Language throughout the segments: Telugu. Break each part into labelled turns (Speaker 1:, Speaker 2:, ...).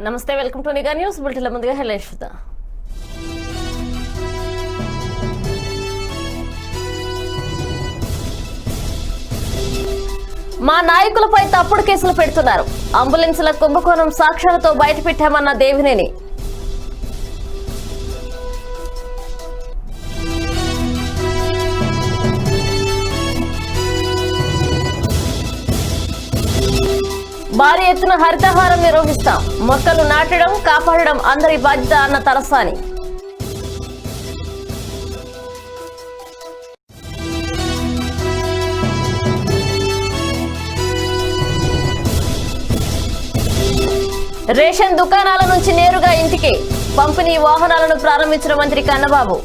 Speaker 1: నమస్తే, వెల్కమ్ టు నిఘా న్యూస్ బులెటిన్ల ముందుగా హెడ్లైన్స్ చూద్దాం. మా నాయకులపై తప్పుడు కేసులు పెడుతున్నారు. అంబులెన్సుల కుంభకోణం సాక్ష్యాలతో బయటపెట్టామన్న దేవినేని. భారీ ఎత్తున హరితహారం నిర్వహిస్తాం. మొక్కలు నాటడం, కాపాడడం అందరి బాధ్యత అన్న తలసాని. రేషన్ దుకాణాల నుంచి నేరుగా ఇంటికి పంపిణీ వాహనాలను ప్రారంభించిన మంత్రి కన్నబాబు.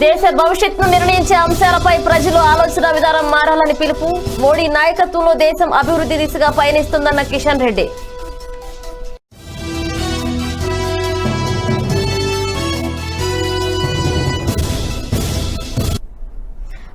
Speaker 1: దేశ భవిష్యత్తును నిర్ణయించే అంశాలపై ప్రజలు ఆలోచన విధానం మారాలని పిలుపు. మోడీ నాయకత్వంలో దేశం అభివృద్ధి దిశగా పయనిస్తుందన్న కిషన్ రెడ్డి.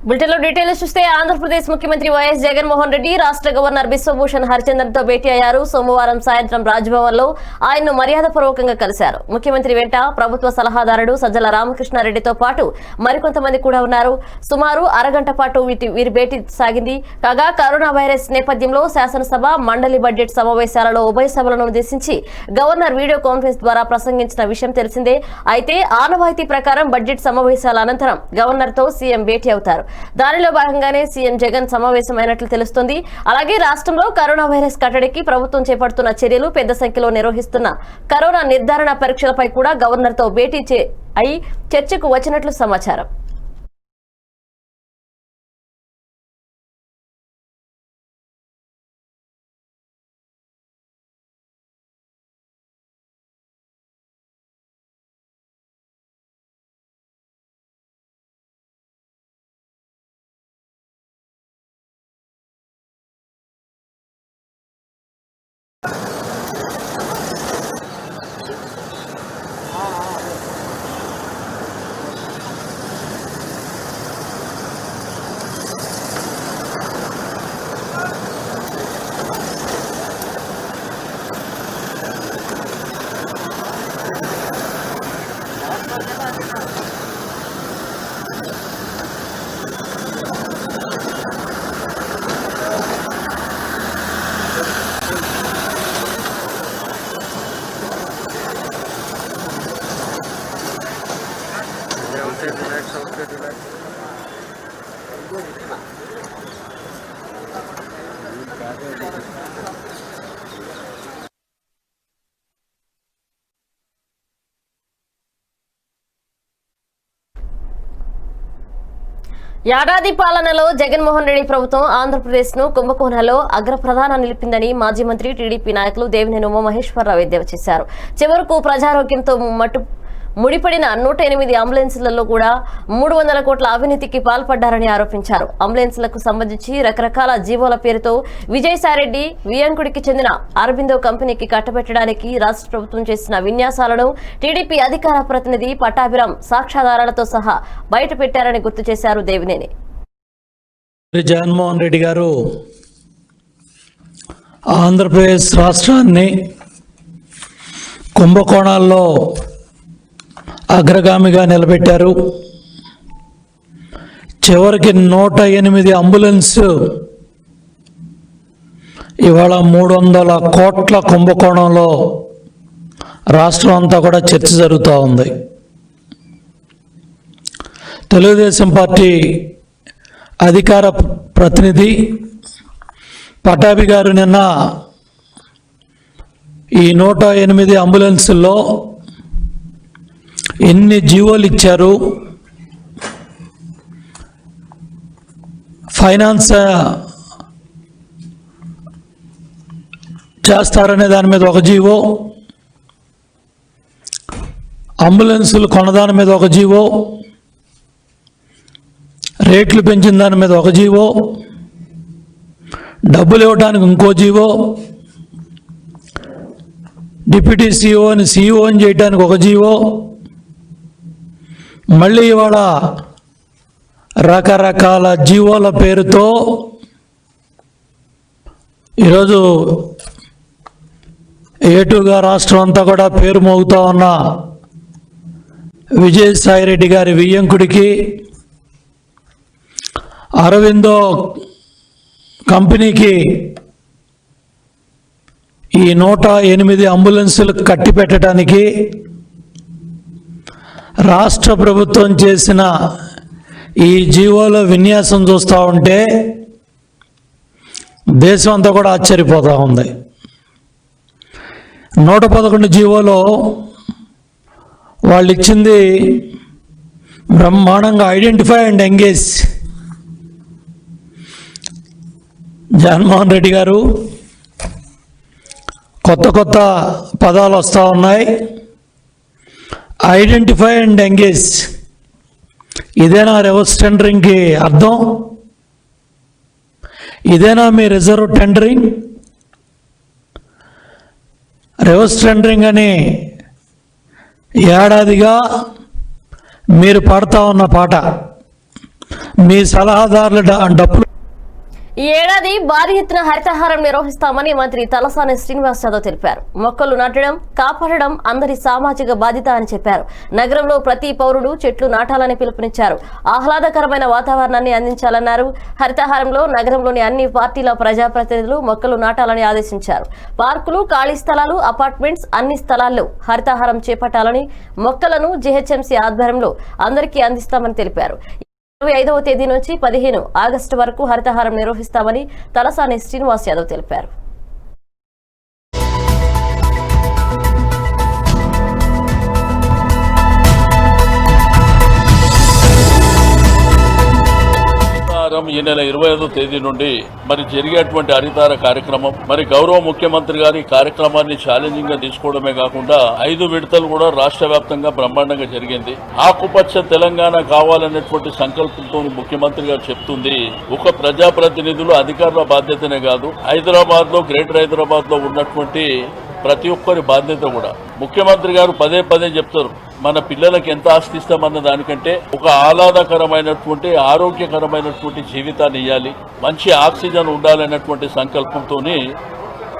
Speaker 1: బులెటిన్లో డీటెయిల్స్ చూస్తే ఆంధ్రప్రదేశ్ ముఖ్యమంత్రి వైఎస్ జగన్మోహన్ రెడ్డి రాష్ట్ర గవర్నర్ బిశ్వభూషణ్ హరిచందన్ తో భేటీ అయ్యారు. సోమవారం సాయంత్రం రాజ్భవన్ లో ఆయన్ను మర్యాదపూర్వకంగా కలిశారు. ముఖ్యమంత్రి వెంట ప్రభుత్వ సలహాదారుడు సజ్జల రామకృష్ణారెడ్డితో పాటు మరికొంతమంది కూడా ఉన్నారు. సుమారు అరగంట పాటు వీరి భేటీ సాగింది. కాగా కరోనా వైరస్ నేపథ్యంలో శాసనసభ మండలి బడ్జెట్ సమావేశాలలో ఉభయ సభలను ఉద్దేశించి గవర్నర్ వీడియో కాన్ఫరెన్స్ ద్వారా ప్రసంగించిన విషయం తెలిసిందే. అయితే ఆనవాయితీ ప్రకారం బడ్జెట్ సమావేశాల అనంతరం గవర్నర్ తో సీఎం భేటీ అవుతారు. దానిలో భాగంగానే సీఎం జగన్ సమావేశమైనట్లు తెలుస్తోంది. అలాగే రాష్ట్రంలో కరోనా వైరస్ కట్టడికి ప్రభుత్వం చేపడుతున్న చర్యలు, పెద్ద సంఖ్యలో నిర్వహిస్తున్న కరోనా నిర్ధారణ పరీక్షలపై కూడా గవర్నర్ తో భేటీ అయి చర్చకు వచ్చినట్లు సమాచారం. ఏడాది పాలనలో జగన్మోహన్ రెడ్డి ప్రభుత్వం ఆంధ్రప్రదేశ్ ను కుంభకోణంలో అగ్రప్రధాన నిలిపిందని మాజీ మంత్రి టీడీపీ నాయకులు దేవినేని ఉమామహేశ్వరరావు ఎద్దేవా చేశారు. చివరకు ప్రజారోగ్యంతో ముడిపడిన 108 అంబులెన్సులలో కూడా 300 కోట్ల అవినీతికి పాల్పడ్డారని ఆరోపించారు. అంబులెన్సులకు సంబంధించి రకరకాల జీవోల పేరుతో విజయసాయిరెడ్డి వియంకుడికి చెందిన అరబిందో కంపెనీకి కట్టబెట్టడానికి రాష్ట్ర ప్రభుత్వం చేసిన విన్యాసాలను టీడీపీ అధికార ప్రతినిధి పట్టాభిరామ్ సాక్ష్యాధారాలతో సహా బయట పెట్టారని గుర్తు చేశారు దేవినేని.
Speaker 2: జగన్మోహన్ రెడ్డి గారు ఆంధ్రప్రదేశ్ రాష్ట్రాన్ని కుంభకోణాల్లో అగ్రగామిగా నిలబెట్టారు. చివరికి 108 అంబులెన్స్ ఇవాళ 300 కోట్ల కుంభకోణంలో రాష్ట్రం అంతా కూడా చర్చ జరుగుతూ ఉంది. తెలుగుదేశం పార్టీ అధికార ప్రతినిధి పటాభి గారు నిన్న ఈ 108 అంబులెన్సుల్లో ఎన్ని జీవోలు ఇచ్చారు, ఫైనాన్స్ చేస్తారనే దాని మీద ఒక జీవో, అంబులెన్సులు కొనదాని మీద ఒక జీవో, రేట్లు పెంచిన దాని మీద ఒక జీవో, డబ్బులు ఇవ్వడానికి ఇంకో జీవో, డిప్యూటీ సీఈఓని చేయడానికి ఒక జీవో, మళ్ళీ ఇవాళ రకరకాల జీవోల పేరుతో ఈరోజు ఏటుగా రాష్ట్రం అంతా కూడా పేరు మోగుతా ఉన్న విజయసాయిరెడ్డి గారి వియ్యంకుడికి అరవిందో కంపెనీకి ఈ 108 అంబులెన్సులు కట్టి పెట్టడానికి రాష్ట్ర ప్రభుత్వం చేసిన ఈ జీవోలో విన్యాసం చూస్తూ ఉంటే దేశం అంతా కూడా ఆశ్చర్యపోతూ ఉంది. 111 జీవోలో వాళ్ళు ఇచ్చింది బ్రహ్మాండంగా identify and engage. Jaganmohan Reddy గారు కొత్త కొత్త పదాలు వస్తూ ఉన్నాయి. ఐడెంటిఫై అండ్ ఎంగేజ్ ఇదేనా రివర్స్ టెండరింగ్కి అర్థం? ఇదేనా మీ రిజర్వ్ టెండరింగ్? రివర్స్ టెండరింగ్ అని ఏడాదిగా మీరు పాడుతూ ఉన్న పాట, మీ సలహాదారుల డప్పులు.
Speaker 1: ఈ ఏడాది భారీ ఎత్తున హరితహారం నిర్వహిస్తామని మంత్రి తలసాని శ్రీనివాస్ యాదవ్ తెలిపారు. మొక్కలు నాటడం, కాపాడడం అందరి సామాజిక బాధ్యత అని చెప్పారు. నగరంలో ప్రతి పౌరుడు చెట్లు నాటాలని పిలుపునిచ్చారు. ఆహ్లాదకరమైన వాతావరణాన్ని అందించాలన్నారు. హరితహారంలో నగరంలోని అన్ని పార్టీల ప్రజాప్రతినిధులు మొక్కలు నాటాలని ఆదేశించారు. పార్కులు, ఖాళీ స్థలాలు, అపార్ట్మెంట్స్ అన్ని స్థలాల్లో హరితహారం చేపట్టాలని, మొక్కలను జీహెచ్ఎంసీ ఆధ్వర్యంలో అందరికీ అందిస్తామని తెలిపారు. 25వ తేదీ నుంచి 15 ఆగస్టు వరకు హరితహారం నిర్వహిస్తామని తలసాని శ్రీనివాస్ యాదవ్ తెలిపారు.
Speaker 3: ఈ నెల 25వ తేదీ నుండి మరి జరిగేటువంటి హరితార కార్యక్రమం, మరి గౌరవ ముఖ్యమంత్రి గారి కార్యక్రమాన్ని ఛాలెంజింగ్ గా తీసుకోవడమే కాకుండా 5 విడతలు కూడా రాష్ట్ర వ్యాప్తంగా బ్రహ్మాండంగా జరిగింది. ఆకుపచ్చ తెలంగాణ కావాలనేటువంటి సంకల్పంతో ముఖ్యమంత్రి గారు చెప్తుంది. ఒక ప్రజాప్రతినిధులు అధికారుల బాధ్యతనే కాదు, హైదరాబాద్ లో, గ్రేటర్ హైదరాబాద్ లో ఉన్నటువంటి ప్రతి ఒక్కరి బాధ్యత కూడా. ముఖ్యమంత్రి గారు పదే పదే చెప్తారు, మన పిల్లలకి ఎంత ఆస్తి ఇస్తామన్న దానికంటే ఒక ఆహ్లాదకరమైనటువంటి, ఆరోగ్యకరమైనటువంటి జీవితాన్ని ఇవ్వాలి, మంచి ఆక్సిజన్ ఉండాలనేటువంటి సంకల్పంతో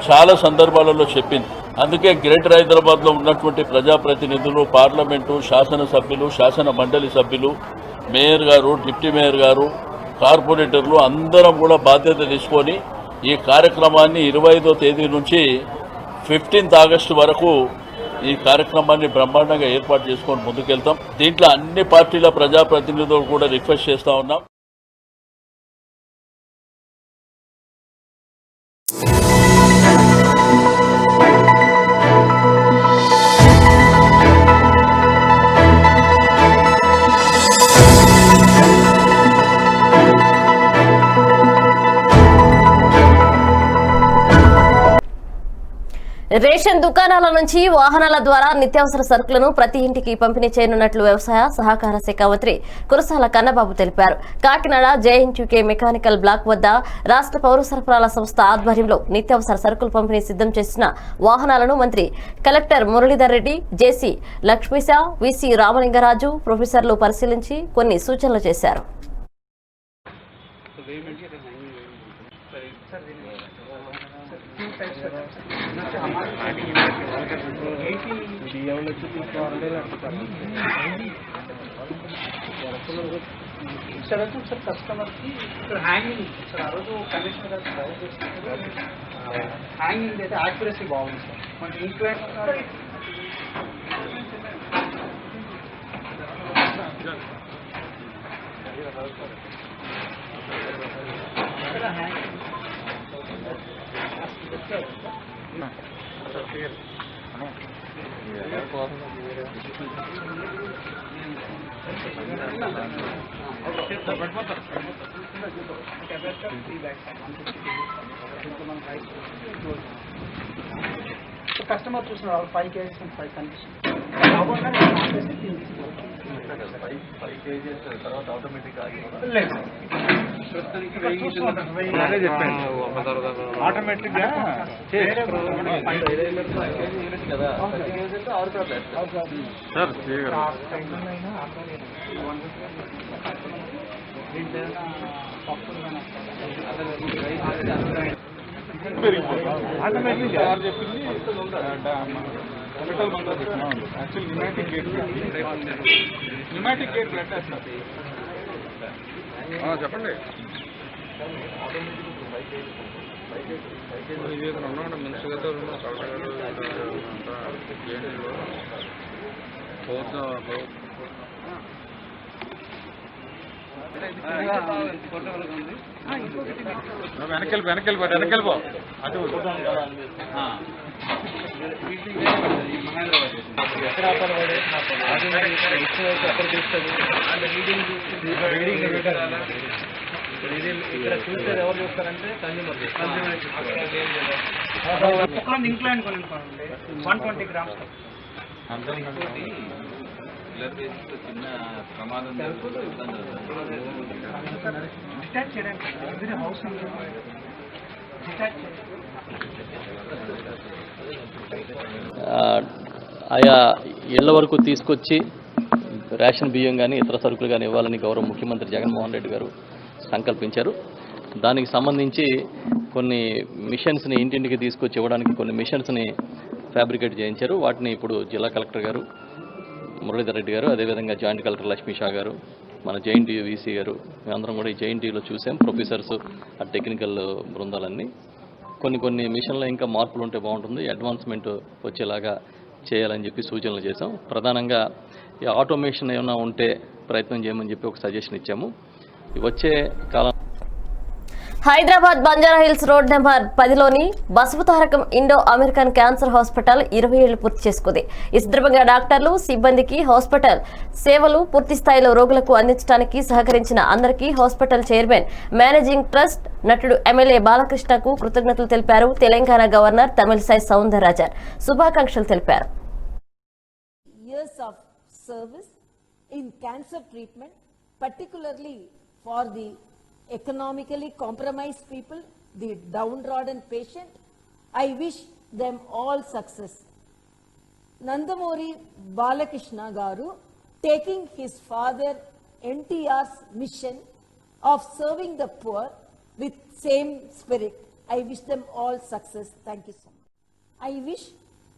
Speaker 3: చాలా సందర్భాలలో చెప్పింది. అందుకే గ్రేటర్ హైదరాబాద్ లో ఉన్నటువంటి ప్రజాప్రతినిధులు, పార్లమెంటు, శాసనసభ్యులు, శాసన మండలి సభ్యులు, మేయర్ గారు, డిప్యూటీ మేయర్ గారు, కార్పొరేటర్లు అందరం కూడా బాధ్యత తీసుకొని ఈ కార్యక్రమాన్ని 25వ తేదీ నుంచి 15th ఆగస్టు వరకు ఈ కార్యక్రమాన్ని బ్రహ్మాండంగా ఏర్పాటు చేసుకొని ముందుకెళ్తాం. దీంట్లో అన్ని పార్టీల ప్రజాప్రతినిధులు కూడా రిక్వెస్ట్ చేస్తా ఉన్నాం.
Speaker 1: రేషన్ దుకాణాల నుంచి వాహనాల ద్వారా నిత్యావసర సరుకులను ప్రతి ఇంటికి పంపిణీ చేయనున్నట్లు వ్యవసాయ సహకార శాఖ మంత్రి కురసాల కన్నబాబు తెలిపారు. కాకినాడ జేఎన్టీయూకే మెకానికల్ బ్లాక్ వద్ద రాష్ట్ర పౌర సరఫరాల సంస్థ ఆధ్వర్యంలో నిత్యావసర సరుకులు పంపిణీ సిద్ధం చేసిన వాహనాలను మంత్రి కలెక్టర్ మురళీధర్ రెడ్డి, జేసీ లక్ష్మీశ, వీసీ రామలింగరాజు ప్రొఫెసర్లు పరిశీలించి కొన్ని సూచనలు చేశారు.
Speaker 4: कस्टमर की హ్యాంగింగ్ సార్, ఆ రోజు కమిషనర్ గారు హ్యాంగింగ్ అయితే యాక్యురసీ బాగుంది సార్. మనకి ఇంక్లైన్ సో కస్టమర్ చూస్తున్నారు 5 kgs and 5 కండిషన్ కాకుండా ఆపేసి తీసుకుంటారు
Speaker 5: 5 kgs తర్వాత ఆటోమేటిక్
Speaker 4: లేదు
Speaker 5: ఆటోమేటిక్ గా కదా 10 kgs అంటే 6
Speaker 4: ఆటోమేటిక్
Speaker 5: న్యూమాటిక్ గేట్ చెప్పండి వెనకెళ్ళిపో అటు ఎక్కడ ఇక్కడ చూసేది ఎవరు చూస్తారంటే
Speaker 4: ఒక్కలో ఇంక్లైన్ కొనుక్కోండి 120 grams
Speaker 5: చిన్న ప్రమాదం
Speaker 4: డిటాచ్ చేయడానికి హౌస్ డిటాచ్
Speaker 6: ఆయా ఇళ్ల వరకు తీసుకొచ్చి రేషన్ బియ్యం కానీ ఇతర సరుకులు కానీ ఇవ్వాలని గౌరవ ముఖ్యమంత్రి జగన్మోహన్ రెడ్డి గారు సంకల్పించారు. దానికి సంబంధించి కొన్ని మిషన్స్ని ఇంటింటికి తీసుకొచ్చి ఇవ్వడానికి కొన్ని మిషన్స్ని ఫ్యాబ్రికేట్ చేయించారు. వాటిని ఇప్పుడు జిల్లా కలెక్టర్ గారు మురళీధర్ రెడ్డి గారు, అదేవిధంగా జాయింట్ కలెక్టర్ లక్ష్మీ షా గారు, మన జేఎన్టీయూ వీసీ గారు, మేమందరం కూడా ఈ జేఎన్టీయూలో చూసాం. ప్రొఫెసర్స్ ఆ టెక్నికల్ బృందాలన్నీ కొన్ని మిషన్లో ఇంకా మార్పులు ఉంటే బాగుంటుంది, అడ్వాన్స్మెంట్ వచ్చేలాగా చేయాలని చెప్పి సూచనలు చేశాం. ప్రధానంగా ఈ ఆటోమేషన్ ఏమైనా ఉంటే ప్రయత్నం చేయమని చెప్పి ఒక సజెషన్ ఇచ్చాము. వచ్చే కాలం
Speaker 1: హైదరాబాద్ బంజారాహిల్స్ రోడ్ నెంబర్ 10లోని Basavatarakam Indo American cancer hospital 20 ఏళ్లు పూర్తి చేసుకుంది. ఈ సందర్భంగా డాక్టర్లు, సిబ్బందికి హాస్పిటల్ సేవలు పూర్తి స్థాయిలో రోగులకు అందించడానికి సహకరించిన అందరికీ హాస్పిటల్ చైర్మన్, మేనేజింగ్ ట్రస్ట్, నటుడు ఎమ్మెల్యే బాలకృష్ణకు కృతజ్ఞతలు తెలిపారు. తెలంగాణ గవర్నర్ తమిళిసై సౌందరరాజన్ శుభాకాంక్షలు తెలిపారు.
Speaker 7: Years of service in cancer treatment, particularly for the economically compromised people, the downtrodden patient. I wish them all success. Nandamuri Balakrishna Garu, taking his father NTR's mission of serving the poor with same spirit. I wish them all success. Thank you so much. I wish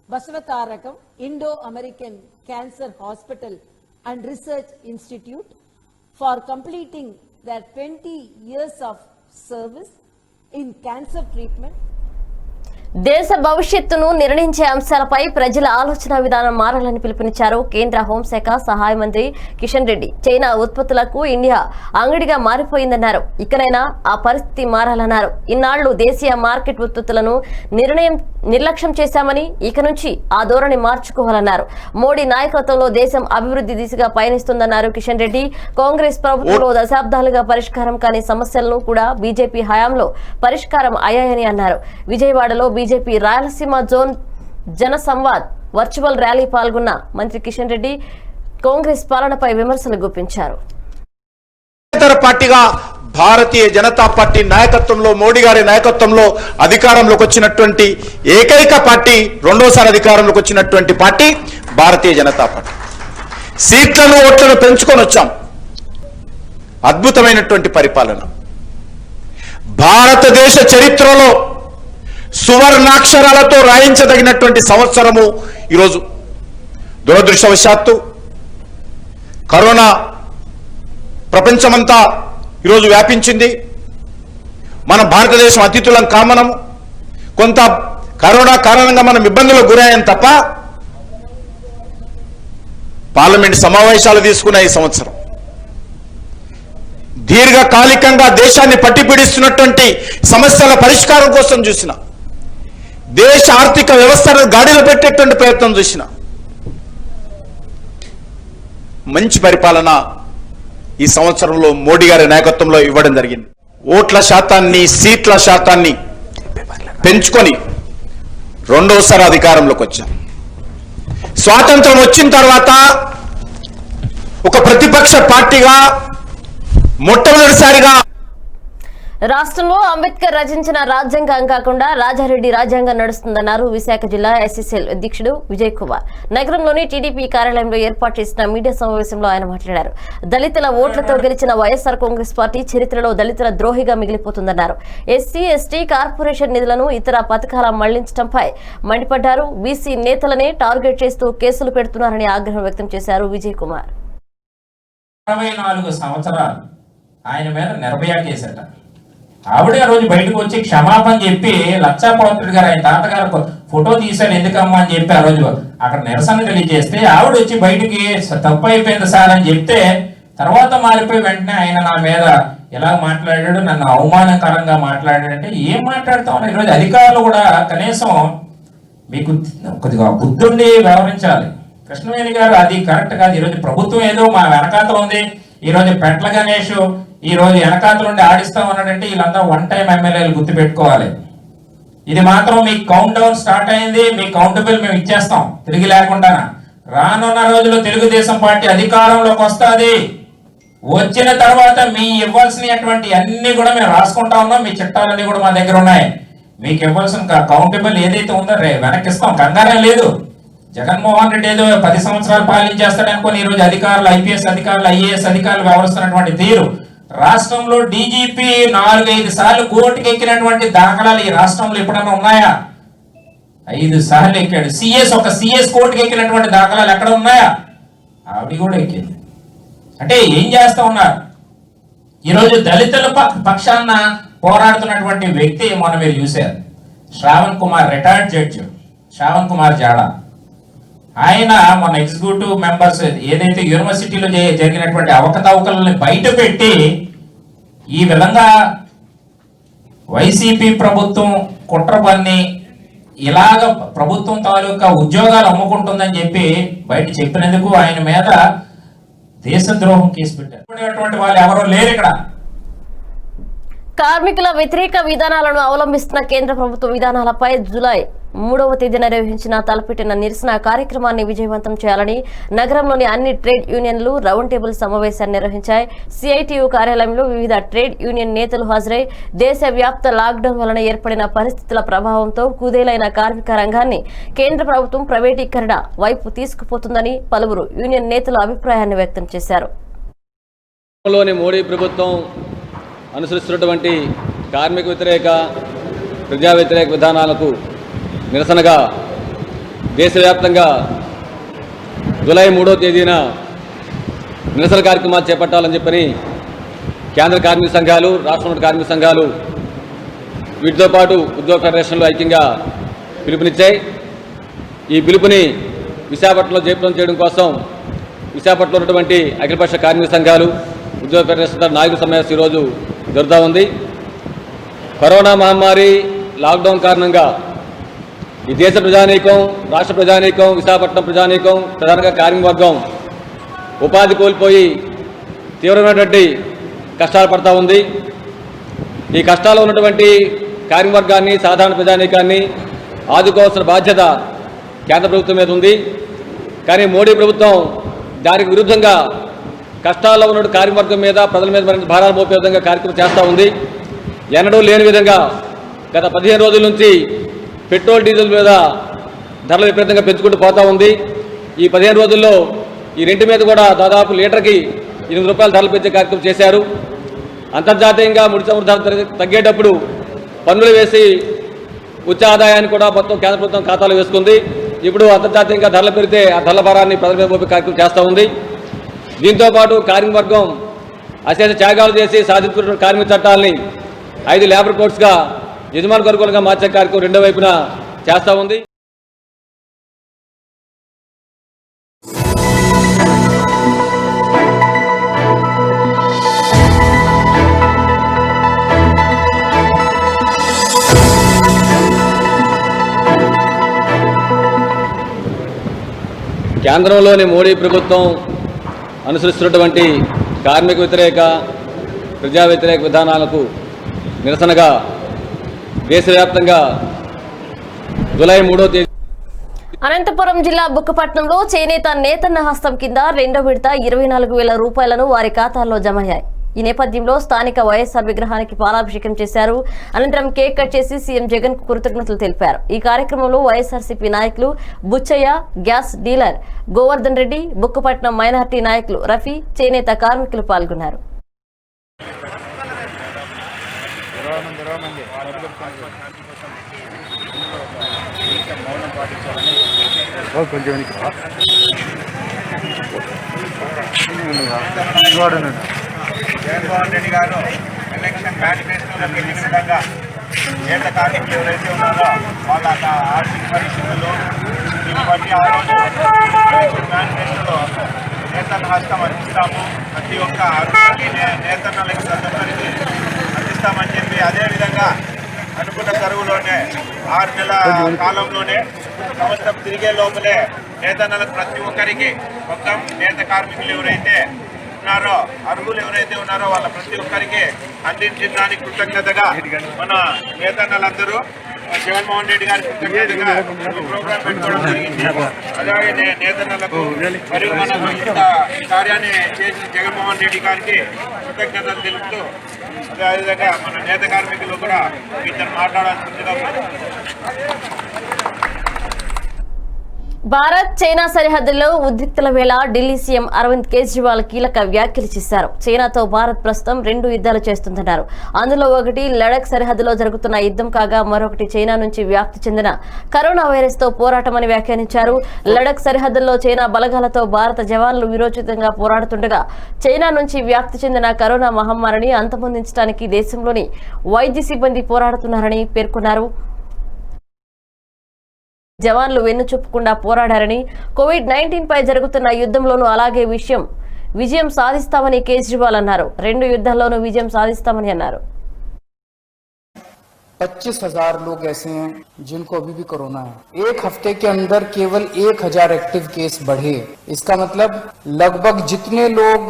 Speaker 7: Basavatarakam Indo-American Cancer Hospital and Research Institute for completing their 20 years of service in cancer treatment.
Speaker 1: దేశ భవిష్యత్తును నిర్ణయించే అంశాలపై ప్రజల ఆలోచన విధానం మారాలని పిలుపునిచ్చారు కేంద్ర హోంశాఖ సహాయ మంత్రి కిషన్ రెడ్డి. చైనా ఉత్పత్తులకు ఇండియా అంగడిగా మారిపోయిందన్నారు. ఇకనైనా ఆ పరిస్థితి మారాలన్నారు. ఇన్నాళ్లు దేశీయ మార్కెట్ ఉత్పత్తులను నిర్లక్ష్యం చేశామని ఇక నుంచి ఆ ధోరణి మార్చుకోవాలన్నారు. మోడీ నాయకత్వంలో దేశం అభివృద్ధి దిశగా పయనిస్తుందన్నారు కిషన్ రెడ్డి. కాంగ్రెస్ ప్రభుత్వంలో దశాబ్దాలుగా పరిష్కారం కాని సమస్యలను కూడా బీజేపీ హయాంలో పరిష్కారం అయ్యాయని అన్నారు. విజయవాడలో బీజేపీ రాయలసీమ జోన్ జన సంవాద్ వర్చువల్ ర్యాలీ పాల్గొన్న మంత్రి కిషన్ రెడ్డి కాంగ్రెస్ పాలనపై విమర్శలు గుప్పించారు.
Speaker 8: పార్టీగా భారతీయ జనతా పార్టీ నాయకత్వంలో, మోడీ గారి నాయకత్వంలో అధికారంలోకి వచ్చినటువంటి ఏకైక పార్టీ, రెండోసారి అధికారంలోకి వచ్చినటువంటి పార్టీ భారతీయ జనతా పార్టీ. సీట్లను, ఓట్లను పెంచుకొని వచ్చాం. అద్భుతమైనటువంటి పరిపాలన. భారతదేశ చరిత్రలో సువర్ణాక్షరాలతో రాయించదగినటువంటి సంవత్సరము ఈరోజు. దురదృష్టవశాత్తు కరోనా ప్రపంచమంతా ఈరోజు వ్యాపించింది. మన భారతదేశం అతిథులం కామనము. కొంత కరోనా కారణంగా మనం ఇబ్బందులకు గురయ్యాం తప్ప పార్లమెంట్ సమావేశాలు తీసుకున్న ఈ సంవత్సరం దీర్ఘకాలికంగా దేశాన్ని పట్టిపీడిస్తున్నటువంటి సమస్యల పరిష్కారం కోసం చూసిన, దేశ ఆర్థిక వ్యవస్థను గాడిలో పెట్టేటువంటి ప్రయత్నం చూసిన మంచి పరిపాలన ఈ సంవత్సరంలో మోడీ గారి నాయకత్వంలో ఇవ్వడం జరిగింది. ఓట్ల శాతాన్ని, సీట్ల శాతాన్ని పెంచుకొని రెండోసారి అధికారంలోకి వచ్చాం. స్వాతంత్రం వచ్చిన తర్వాత ఒక ప్రతిపక్ష పార్టీగా మొట్టమొదటిసారిగా
Speaker 1: రాష్ట్రంలో అంబేద్కర్ రచించిన రాజ్యాంగం కాకుండా రాజారెడ్డి రాజ్యాంగం నడుస్తుందన్నారు విశాఖ జిల్లా ఎస్సీసీఎల్ అధ్యక్షుడు విజయ్ కుమార్. నగరంలోని టీడీపీ కార్యాలయంలో ఏర్పాటు చేసిన మీడియా సమావేశంలో ఆయన మాట్లాడారు. దళితుల ఓట్లతో గెలిచిన వైఎస్ఆర్ కాంగ్రెస్ పార్టీ చరిత్రలో దళితుల ద్రోహిగా మిగిలిపోతుందన్నారు. ఎస్సీ ఎస్టీ కార్పొరేషన్ నిధులను ఇతర పథకాల మళ్లించడంపై మండిపడ్డారు. బీసీ నేతలనే టార్గెట్ చేస్తూ కేసులు పెడుతున్నారని ఆగ్రహం వ్యక్తం చేశారు విజయ్ కుమార్.
Speaker 9: 64 సంవత్సరాలు ఆయన మీద నిర్భయ కేసట. ఆవిడ ఆ రోజు బయటకు వచ్చి క్షమాపణ చెప్పి లచ్చాపోతుడు గారు ఆయన తాతగారు ఫోటో తీశాడు ఎందుకమ్మా అని చెప్పి ఆ రోజు అక్కడ నిరసన తెలియజేస్తే ఆవిడ వచ్చి బయటికి తప్పు అయిపోయింది సార్ అని చెప్తే తర్వాత మారిపోయి వెంటనే ఆయన నా మీద ఎలా మాట్లాడాడు, నన్ను అవమానకరంగా మాట్లాడాడంటే ఏం మాట్లాడుతామని ఈరోజు అధికారులు కూడా కనీసం మీకు కొద్దిగా బుద్ధుండి వ్యవహరించాలి. కృష్ణవేణి గారు అది కరెక్ట్ కాదు. ఈరోజు ప్రభుత్వం ఏదో మా వెనకాతలు ఉంది, ఈరోజు పెట్ల గణేష్ ఈ రోజు వెనకాతలు ఉండి ఆడిస్తాం అన్నాడంటే వీళ్ళంతా వన్ టైం ఎమ్మెల్యేలు గుర్తుపెట్టుకోవాలి. ఇది మాత్రం మీ కౌంట్ డౌన్ స్టార్ట్ అయింది, మీ కౌంటబుల్ మేము ఇచ్చేస్తాం తిరిగి లేకుండా. రానున్న రోజుల్లో తెలుగుదేశం పార్టీ అధికారంలోకి వస్తుంది. వచ్చిన తర్వాత మీ ఇవ్వాల్సినటువంటి అన్ని కూడా మేము రాసుకుంటా ఉన్నాం. మీ చట్టాలన్నీ కూడా మా దగ్గర ఉన్నాయి. మీకు ఇవ్వాల్సిన కౌంటబుల్ ఏదైతే ఉందో వెనక్కిస్తాం, కంగారే లేదు. జగన్మోహన్ రెడ్డి ఏదో 10 సంవత్సరాలు పాలించేస్తాడనుకోని ఈ రోజు అధికారులు ఐపీఎస్ అధికారులు ఐఏఎస్ అధికారులు వ్యవహరిస్తున్నటువంటి తీరు, రాష్ట్రంలో డీజీపీ 4-5 సార్లు కోర్టుకి ఎక్కినటువంటి దాఖలాలు ఈ రాష్ట్రంలో ఎప్పుడైనా ఉన్నాయా? 5 సార్లు ఎక్కాడు. ఒక సిఎస్ కోర్టుకి ఎక్కినటువంటి దాఖలాలు ఎక్కడ ఉన్నాయా? ఆవిడ కూడా ఎక్కింది. అంటే ఏం చేస్తా ఉన్నారు? ఈరోజు దళితుల పక్షాన పోరాడుతున్నటువంటి వ్యక్తి మొన్న మీరు చూశారు, శ్రావణ్ కుమార్, రిటైర్డ్ జడ్జి శ్రావణ్ కుమార్ జాడా. ఆయన మన ఎగ్జిక్యూటివ్ మెంబర్స్ ఏదైతే యూనివర్సిటీలో జరిగినటువంటి అవకతవకలని బయట పెట్టి ఈ విధంగా వైసీపీ ప్రభుత్వం కుట్ర పన్ని ఇలాగ ప్రభుత్వం తాలూకా ఉద్యోగాలు అమ్ముకుంటుందని చెప్పి బయట చెప్పినందుకు ఆయన మీద దేశద్రోహం కేసు పెట్టారు. వాళ్ళు ఎవరో లేరు ఇక్కడ.
Speaker 1: కార్మికుల వ్యతిరేక విధానాలను అవలంబిస్తున్న కేంద్ర ప్రభుత్వ విధానాలపై జూలై 3వ తేదీన నిర్వహించిన తలపెట్టిన నిరసన కార్యక్రమాన్ని విజయవంతం చేయాలని నగరంలోని అన్ని ట్రేడ్ యూనియన్లు రౌండ్ టేబుల్ సమావేశాన్ని నిర్వహించాయి. సిఐటియు కార్యాలయంలో వివిధ ట్రేడ్ యూనియన్ నేతలు హాజరై దేశవ్యాప్త లాక్డౌన్ వలన ఏర్పడిన పరిస్థితుల ప్రభావంతో కుదేలైన కార్మిక రంగాన్ని కేంద్ర ప్రభుత్వం ప్రైవేటీకరణ వైపు తీసుకుపోతుందని పలువురు యూనియన్ నేతలు అభిప్రాయాన్ని వ్యక్తం చేశారు.
Speaker 6: మోడీ ప్రభుత్వం అనుసరిస్తున్నటువంటి కార్మిక వ్యతిరేక ప్రజా వ్యతిరేక విధానాలకు నిరసనగా దేశవ్యాప్తంగా జూలై 3వ తేదీన నిరసన కార్యక్రమాలు చేపట్టాలని చెప్పని కేంద్ర కార్మిక సంఘాలు, రాష్ట్రంలోని కార్మిక సంఘాలు వీటితో పాటు ఉద్యోగ ఫెడరేషన్లు ఐక్యంగా పిలుపునిచ్చాయి. ఈ పిలుపుని విశాఖపట్నంలో జయప్రదం చేయడం కోసం విశాఖపట్నంలో ఉన్నటువంటి అఖిలపక్ష కార్మిక సంఘాలు, ఉద్యోగ ఫెడరేషన్ నాయకుల సమావేశం ఈరోజు జరుగుతూ ఉంది. కరోనా మహమ్మారి లాక్డౌన్ కారణంగా ఈ దేశ ప్రజానీకం, రాష్ట్ర ప్రజానీకం, విశాఖపట్నం ప్రజానీకం, ప్రధానంగా కార్మిక వర్గం ఉపాధి కోల్పోయి తీవ్రమైనటువంటి కష్టాలు పడతా ఉంది. ఈ కష్టాల్లో ఉన్నటువంటి కార్మిక వర్గాన్ని, సాధారణ ప్రజానీకాన్ని ఆదుకోవాల్సిన బాధ్యత కేంద్ర ప్రభుత్వం మీద ఉంది. కానీ మోడీ ప్రభుత్వం దానికి విరుద్ధంగా కష్టాల్లో ఉన్న కార్మిక వర్గం మీద, ప్రజల మీద మరింత భారాలు మోపే విధంగా కార్యక్రమం చేస్తూ ఉంది. ఎన్నడూ లేని విధంగా గత 15 రోజుల నుంచి పెట్రోల్ డీజిల్ మీద ధరలు విపరీతంగా పెంచుకుంటూ పోతూ ఉంది. ఈ 15 రోజుల్లో ఈ రెంటి మీద కూడా దాదాపు లీటర్కి 8 రూపాయలు ధరలు పెంచే కార్యక్రమం చేశారు. అంతర్జాతీయంగా ముడి చమురు ధర తగ్గేటప్పుడు పన్నులు వేసి ఉచ్చ ఆదాయాన్ని కూడా మొత్తం కేంద్ర ప్రభుత్వం ఖాతాలో వేసుకుంది. ఇప్పుడు అంతర్జాతీయంగా ధరలు పెరిగితే ఆ ధరల భారాన్ని ప్రజల మీద మోపే కార్యక్రమం చేస్తూ ఉంది. దీంతోపాటు కార్మిక వర్గం అశేష త్యాగాలు చేసి సాధించుకున్న కార్మిక చట్టాలని 5 లేబర్ కోడ్స్గా యజమానికి అనుకూలంగా మార్చే కార్యక్రమం రెండో వైపున చేస్తూ ఉంది. కేంద్రంలోని మోడీ ప్రభుత్వం అనుసరిస్తున్నటువంటి కార్మిక వ్యతిరేక ప్రజా వ్యతిరేక విధానాలకు నిరసనగా దేశవ్యాప్తంగా
Speaker 5: జూలై 3వ తేదీ
Speaker 1: అనంతపురం జిల్లా బుక్కపట్నంలో చేనేత నేతన్న హస్తం కింద 2వ విడత 24,000 రూపాయలను వారి ఖాతాల్లో జమ అయ్యాయి. ఈ నేపథ్యంలో స్థానిక వైఎస్ఆర్ విగ్రహానికి పాలాభిషేకం చేశారు. అనంతరం కేక్ కట్ చేసి సీఎం జగన్ కు కృతజ్ఞతలు తెలిపారు. ఈ కార్యక్రమంలో వైఎస్ఆర్సీపీ నాయకులు Buchaiah, gas dealer Govardhan Reddy, Bukkapatnam minority నాయకులు రఫీ, చేనేత కార్మికులు పాల్గొన్నారు.
Speaker 8: జగన్మోహన్ రెడ్డి గారు ఎలక్షన్ మేనిఫెస్టోలో పెట్టిన విధంగా నేత కార్మికులు ఎవరైతే ఉన్నారో వాళ్ళ ఆర్థిక పరిస్థితుల్లో దీన్ని బట్టి ఆ రోజు ఎలక్షన్ మేనిఫెస్టోలో నేతన్న హస్తం అందిస్తాము, ప్రతి ఒక్క అర్హులకి నేతన్నలకి ప్రతి ఒక్కరికి అందిస్తామని చెప్పి అదేవిధంగా అనుకున్న కరువులోనే 6 నెలల కాలంలోనే సంవత్సరం తిరిగే లోపలే నేతన్నలకు ప్రతి ఒక్కరికి మొత్తం నేత కార్మికులు ఎవరైతే ఉన్నారో అర్హులు ఎవరైతే ఉన్నారో వాళ్ళ ప్రతి ఒక్కరికి అందించిన దానికి కృతజ్ఞతగా మన నేతన్నలందరూ జగన్మోహన్ రెడ్డి గారి కృతజ్ఞతగా ప్రోగ్రాం పెట్టుకోవడం జరిగింది. అలాగే నేతన్నలకు మరియు మనకు ఇంత కార్యాన్ని చేసిన జగన్మోహన్ రెడ్డి గారికి కృతజ్ఞతలు తెలుపుతూ అదేవిధంగా మన నేత కార్మికులు కూడా ఇద్దరు మాట్లాడాల్సిందిగా.
Speaker 1: భారత్ చైనా సరిహద్దుల్లో ఉద్రిక్తల వేళ ఢిల్లీ సీఎం అరవింద్ కేజ్రీవాల్ కీలక వ్యాఖ్యలు చేశారు. చైనాతో భారత్ ప్రస్తుతం 2 యుద్ధాలు చేస్తుందన్నారు. అందులో ఒకటి లడఖ్ సరిహద్దులో జరుగుతున్న యుద్ధం కాగా మరొకటి చైనా నుంచి వ్యాప్తి చెందిన కరోనా వైరస్ తో పోరాటమని వ్యాఖ్యానించారు. లడఖ్ సరిహద్దుల్లో చైనా బలగాలతో భారత జవాన్లు వీరోచితంగా పోరాడుతుండగా చైనా నుంచి వ్యాప్తి చెందిన కరోనా మహమ్మారిని అంతమొందించడానికి దేశంలోని వైద్య సిబ్బంది పోరాడుతున్నారని పేర్కొన్నారు. జవాన్లు వెన్నుచూపకుండా పోరాడారని, కోవిడ్-19 పై జరుగుతున్న యుద్ధంలోనూ అలాగే విజయం సాధిస్తామని కేజ్రీవాల్ అన్నారు. 2 యుద్ధాల్లోనూ విజయం సాధిస్తామని అన్నారు.
Speaker 4: 25,000 लोग ऐसे हैं जिनको अभी भी कोरोना है. एक हफ्ते के अंदर केवल 1,000 एक्टिव केस बढ़े. इसका मतलब लगभग जितने लोग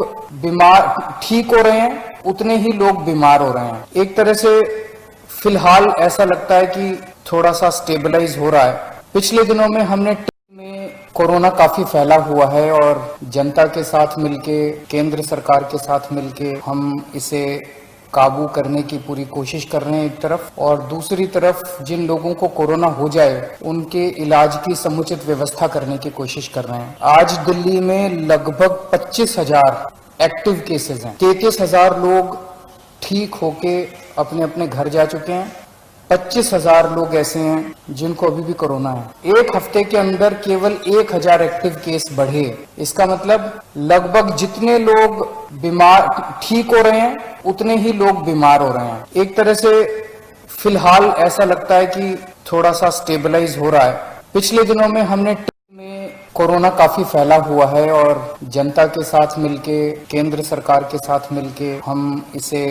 Speaker 4: बीमार ठीक हो रहे हैं उतने ही लोग बीमार हो रहे हैं. एक तरह से फिलहाल ऐसा लगता है कि थोड़ा सा स्टेबलाइज हो रहा है. पिछले दिनों में हमने कोरोना काफी फैला हुआ है और जनता के साथ मिलके, केंद्र सरकार के साथ मिलके हम इसे काबू करने की पूरी कोशिश कर रहे हैं एक तरफ, और दूसरी तरफ जिन लोगों को कोरोना हो जाए उनके इलाज की समुचित व्यवस्था करने की कोशिश कर रहे हैं. आज दिल्ली में लगभग 25,000 एक्टिव केसेस हैं. 33,000 लोग ठीक होके अपने अपने घर जा चुके हैं. 25,000 लोग ऐसे हैं जिनको अभी भी कोरोना है. एक हफ्ते के अंदर केवल 1,000 एक्टिव केस बढ़े. इसका मतलब लगभग जितने लोग बीमार ठीक हो रहे हैं उतने ही लोग बीमार हो रहे हैं. एक तरह से फिलहाल ऐसा लगता है कि थोड़ा सा स्टेबलाइज हो रहा है. पिछले दिनों में हमने कोरोना काफी फैला हुआ है और जनता के साथ मिलके, केंद्र सरकार के साथ मिलके हम इसे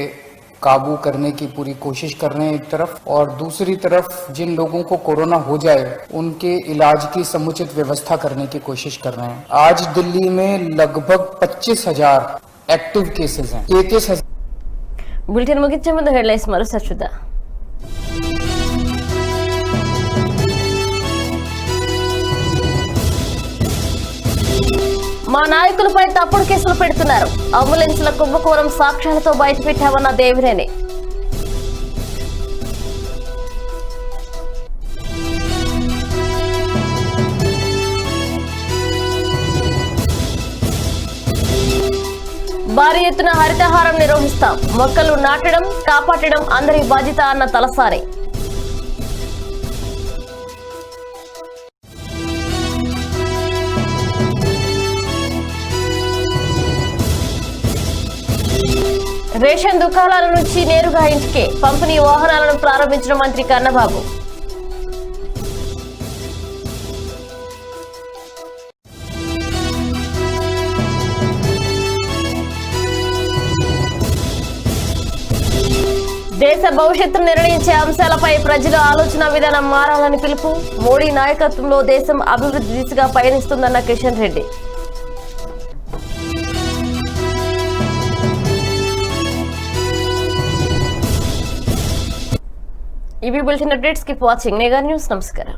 Speaker 4: काबू करने की पूरी कोशिश कर रहे हैं एक तरफ, और दूसरी तरफ जिन लोगों को कोरोना हो जाए उनके इलाज की समुचित व्यवस्था करने की कोशिश कर रहे हैं. आज दिल्ली में लगभग 25,000 एक्टिव केसेस हैं. 33,000
Speaker 1: బులెటిన్ ముగించే ముందు హెడ్లైన్స్ మరోసారి చూద్దాం. మా నాయకులపై తప్పుడు కేసులు పెడుతున్నారు. అంబులెన్స్ల కుంభకోణం సాక్ష్యాలతో బయటపెట్టామన్న దేవినేని. భారీ ఎత్తున హరితహారం నిర్వహిస్తాం. మొక్కలు నాటడం, కాపాడడం అందరి బాధ్యత అన్న తలసాని. రేషన్ దుకాణాల నుంచి నేరుగా ఇంటికే పంపిణీ వాహనాలను ప్రారంభించిన మంత్రి కన్నబాబు. దేశ భవిష్యత్తును నిర్ణయించే అంశాలపై ప్రజల ఆలోచన విధానం మారాలని పిలుపు. మోడీ నాయకత్వంలో దేశం అభివృద్ధి దిశగా పయనిస్తుందన్న కిషన్ రెడ్డి. ఇవి బులెటిన్ అప్డేట్స్. కీప్ వాచింగ్ నేగా న్యూస్. నమస్కారం.